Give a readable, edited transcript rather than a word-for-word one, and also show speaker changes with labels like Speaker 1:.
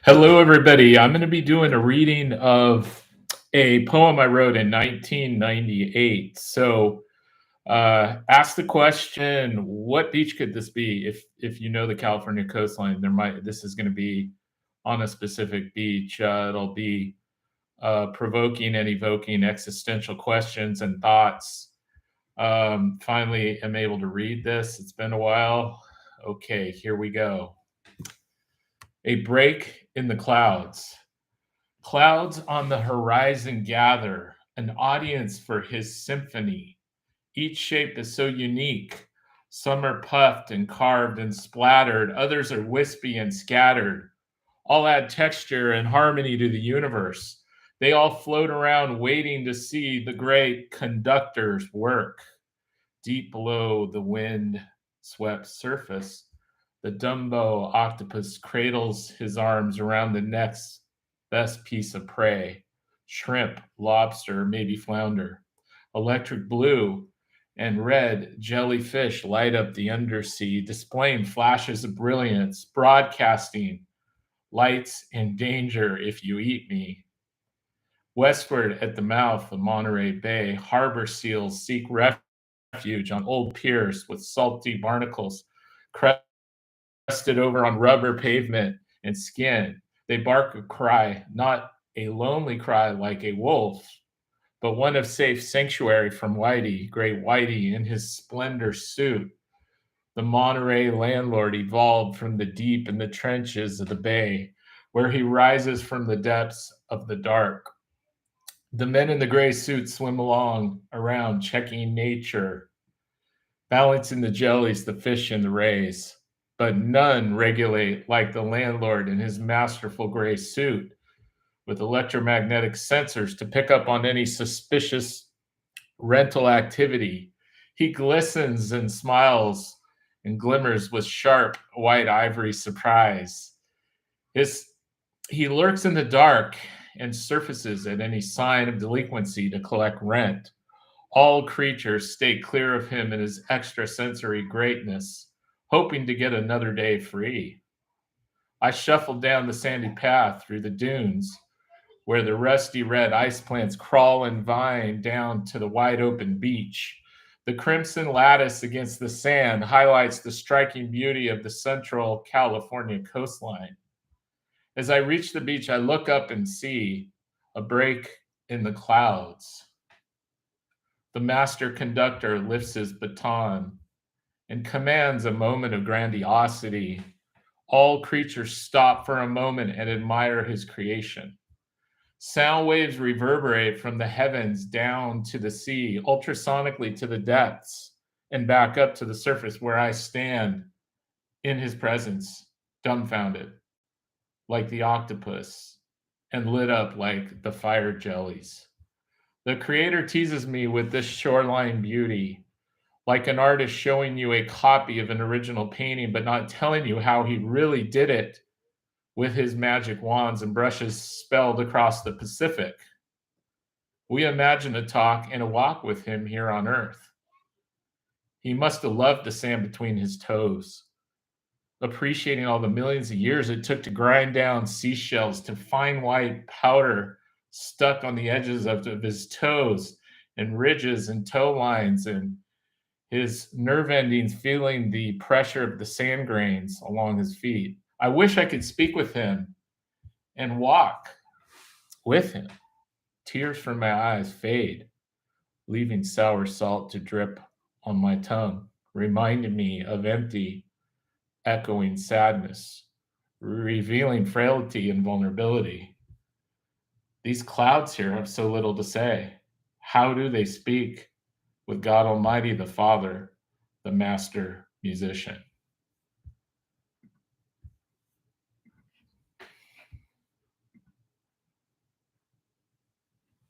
Speaker 1: Hello, everybody. I'm going to be doing a reading of a poem I wrote in 1998. Ask the question: what beach could this be? If you know the California coastline, this is going to be on a specific beach. It'll be provoking and evoking existential questions and thoughts. Finally, I'm able to read this. It's been a while. Okay, here we go. A break in the clouds. Clouds on the horizon gather, an audience for his symphony. Each shape is so unique. Some are puffed and carved and splattered, others are wispy and scattered. All add texture and harmony to the universe. They all float around waiting to see the great conductor's work. Deep below the wind swept surface, the Dumbo octopus cradles his arms around the next best piece of prey: shrimp, lobster, maybe flounder. Electric blue and red jellyfish light up the undersea, displaying flashes of brilliance, broadcasting lights and danger if you eat me. Westward at the mouth of Monterey Bay, harbor seals seek refuge on old piers with salty barnacles crusted over on rubber pavement and skin. They bark a cry, not a lonely cry like a wolf, but one of safe sanctuary from Whitey, great Whitey in his splendor suit. The Monterey Landlord evolved from the deep in the trenches of the bay, where he rises from the depths of the dark. The men in the gray suits swim along around, checking nature, balancing the jellies, the fish, and the rays. But none regulate like the landlord in his masterful gray suit with electromagnetic sensors to pick up on any suspicious rental activity. He glistens and smiles and glimmers with sharp white ivory surprise. His, he lurks in the dark and surfaces at any sign of delinquency to collect rent. All creatures stay clear of him and his extrasensory greatness, hoping to get another day free. I shuffled down the sandy path through the dunes, where the rusty red ice plants crawl and vine down to the wide open beach. The crimson lattice against the sand highlights the striking beauty of the central California coastline. As I reach the beach, I look up and see a break in the clouds. The master conductor lifts his baton and commands a moment of grandiosity. All creatures stop for a moment and admire his creation. Sound waves reverberate from the heavens down to the sea, ultrasonically to the depths, and back up to the surface where I stand in his presence, dumbfounded, like the octopus, and lit up like the fire jellies. The creator teases me with this shoreline beauty, like an artist showing you a copy of an original painting, but not telling you how he really did it with his magic wands and brushes spelled across the Pacific. We imagine a talk and a walk with him here on Earth. He must have loved the sand between his toes, appreciating all the millions of years it took to grind down seashells to fine white powder stuck on the edges of his toes and ridges and toe lines, and his nerve endings feeling the pressure of the sand grains along his feet. I wish I could speak with him and walk with him. Tears from my eyes fade, leaving sour salt to drip on my tongue, reminding me of empty, echoing sadness, revealing frailty and vulnerability. These clouds here have so little to say. How do they speak with God Almighty, the Father, the master musician?